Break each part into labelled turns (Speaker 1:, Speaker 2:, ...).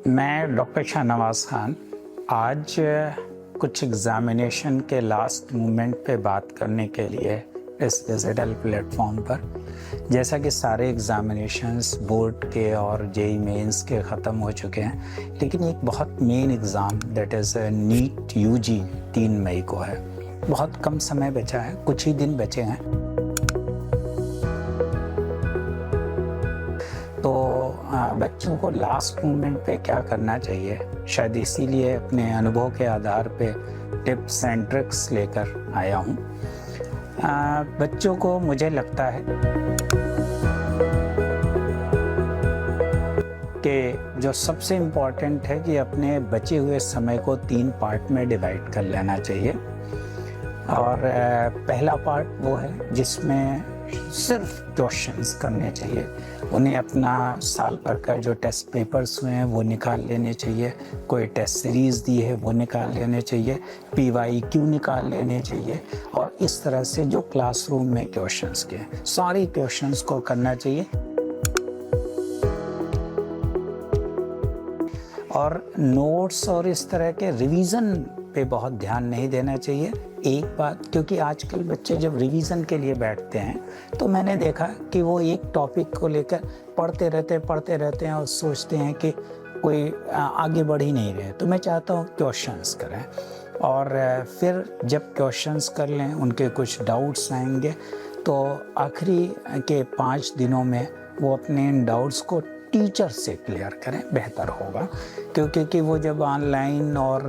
Speaker 1: मैं डॉक्टर शाहनवाज खान आज कुछ एग्ज़ामिनेशन के लास्ट मोमेंट पे बात करने के लिए इस डिजिटल प्लेटफॉर्म पर, जैसा कि सारे एग्ज़ामिनेशंस बोर्ड के और जेईई मेंस के ख़त्म हो चुके हैं, लेकिन एक बहुत main exam that is NEET UG 3 मई को है। बहुत कम समय बचा है, कुछ ही दिन बचे हैं। तो बच्चों को लास्ट मोमेंट पे क्या करना चाहिए, शायद इसीलिए अपने अनुभव के आधार पे टिप्स एंड ट्रिक्स लेकर आया हूँ। बच्चों को मुझे लगता है कि जो सबसे इम्पॉर्टेंट है कि अपने बचे हुए समय को 3 पार्ट में डिवाइड कर लेना चाहिए। और पहला पार्ट वो है जिसमें सिर्फ क्वेश्चंस करने चाहिए। उन्हें अपना साल भर का जो टेस्ट पेपर्स हुए हैं वो निकाल लेने चाहिए, कोई टेस्ट सीरीज़ दी है वो निकाल लेने चाहिए, PYQ निकाल लेने चाहिए, और इस तरह से जो क्लासरूम में क्वेश्चंस के सारे क्वेश्चंस को करना चाहिए। और नोट्स और इस तरह के रिवीजन पे बहुत ध्यान नहीं देना चाहिए। एक बात, क्योंकि आजकल बच्चे जब रिवीजन के लिए बैठते हैं तो मैंने देखा कि वो एक टॉपिक को लेकर पढ़ते रहते हैं और सोचते हैं कि कोई आगे बढ़ ही नहीं रहे। तो मैं चाहता हूँ क्वेश्चंस करें, और फिर जब क्वेश्चंस कर लें, उनके कुछ डाउट्स आएंगे, तो आखिरी के 5 दिनों में वो अपने इन डाउट्स को टीचर से क्लियर करें, बेहतर होगा। क्योंकि वो जब ऑनलाइन और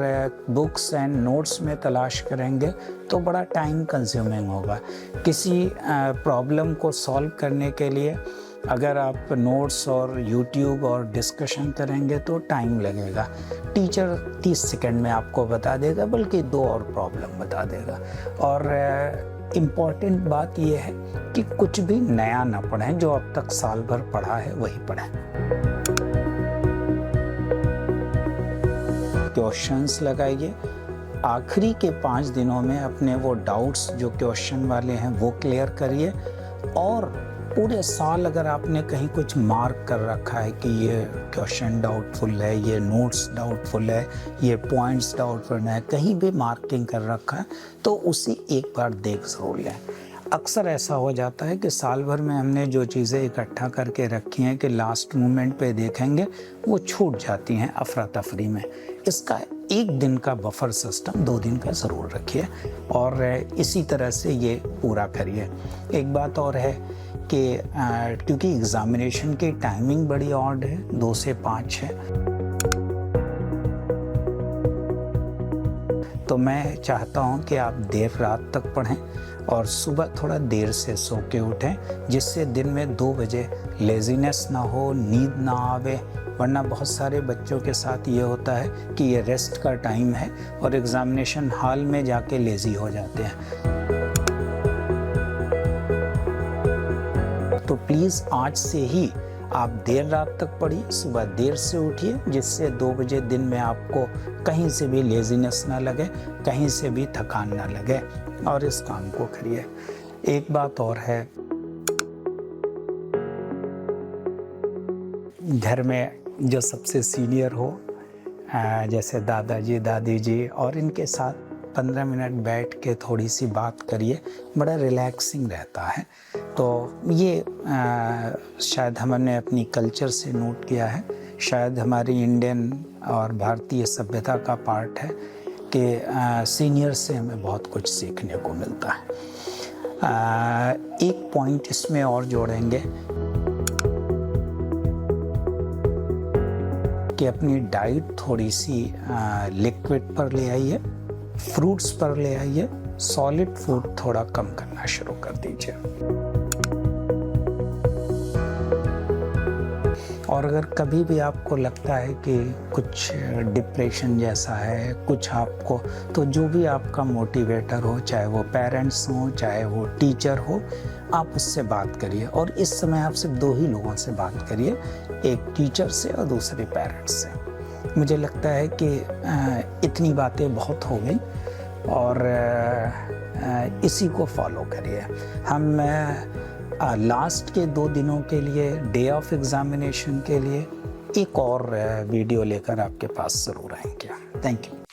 Speaker 1: बुक्स एंड नोट्स में तलाश करेंगे तो बड़ा टाइम कंज्यूमिंग होगा। किसी प्रॉब्लम को सॉल्व करने के लिए अगर आप नोट्स और यूट्यूब और डिस्कशन करेंगे तो टाइम लगेगा। टीचर 30 सेकंड में आपको बता देगा, बल्कि 2 और प्रॉब्लम बता देगा। और इम्पॉर्टेंट बात यह है कि कुछ भी नया ना पढ़ें, जो अब तक साल भर पढ़ा है वही पढ़ें। क्वेश्चंस लगाइए, आखिरी के 5 दिनों में अपने वो डाउट्स जो क्वेश्चन वाले हैं वो क्लियर करिए। और पूरे साल अगर आपने कहीं कुछ मार्क कर रखा है कि ये क्वेश्चन डाउटफुल है, ये नोट्स डाउटफुल है, ये पॉइंट्स डाउटफुल है, कहीं भी मार्किंग कर रखा है, तो उसे एक बार देख ज़रूर लें। अक्सर ऐसा हो जाता है कि साल भर में हमने जो चीज़ें इकट्ठा करके रखी हैं कि लास्ट मोमेंट पे देखेंगे, वो छूट जाती हैं अफरा तफरी में। इसका 1 दिन का बफर सिस्टम 2 दिन का ज़रूर रखिए, और इसी तरह से ये पूरा करिए। एक बात और है कि क्योंकि एग्ज़ामिनेशन की टाइमिंग बड़ी ऑड है, 2 से 5 है, तो मैं चाहता हूं कि आप देर रात तक पढ़ें और सुबह थोड़ा देर से सो के उठें, जिससे दिन में 2 बजे लेज़ीनेस ना हो, नींद ना आवे। वरना बहुत सारे बच्चों के साथ ये होता है कि ये रेस्ट का टाइम है और एग्ज़ामिनेशन हॉल में जाके लेज़ी हो जाते हैं। तो प्लीज़ आज से ही आप देर रात तक पढ़िए, सुबह देर से उठिए, जिससे 2 बजे दिन में आपको कहीं से भी लेज़ीनेस ना लगे, कहीं से भी थकान ना लगे, और इस काम को करिए। एक बात और है, घर में जो सबसे सीनियर हो, जैसे दादाजी दादी जी, और इनके साथ 15 मिनट बैठ के थोड़ी सी बात करिए, बड़ा रिलैक्सिंग रहता है। तो ये शायद हमने अपनी कल्चर से नोट किया है, शायद हमारी इंडियन और भारतीय सभ्यता का पार्ट है कि सीनियर से हमें बहुत कुछ सीखने को मिलता है। एक पॉइंट इसमें और जोड़ेंगे कि अपनी डाइट थोड़ी सी लिक्विड पर ले आइए, फ्रूट्स पर ले आइए, सॉलिड फूड थोड़ा कम करना शुरू कर दीजिए। और अगर कभी भी आपको लगता है कि कुछ डिप्रेशन जैसा है, कुछ आपको, तो जो भी आपका मोटिवेटर हो, चाहे वो पेरेंट्स हो, चाहे वो टीचर हो, आप उससे बात करिए। और इस समय आप सिर्फ 2 ही लोगों से बात करिए, एक टीचर से और दूसरे पेरेंट्स से। मुझे लगता है कि इतनी बातें बहुत हो गई, और इसी को फॉलो करिए। हम लास्ट के 2 दिनों के लिए, डे ऑफ एग्ज़ामिनेशन के लिए एक और वीडियो लेकर आपके पास ज़रूर आएंगे। Thank you.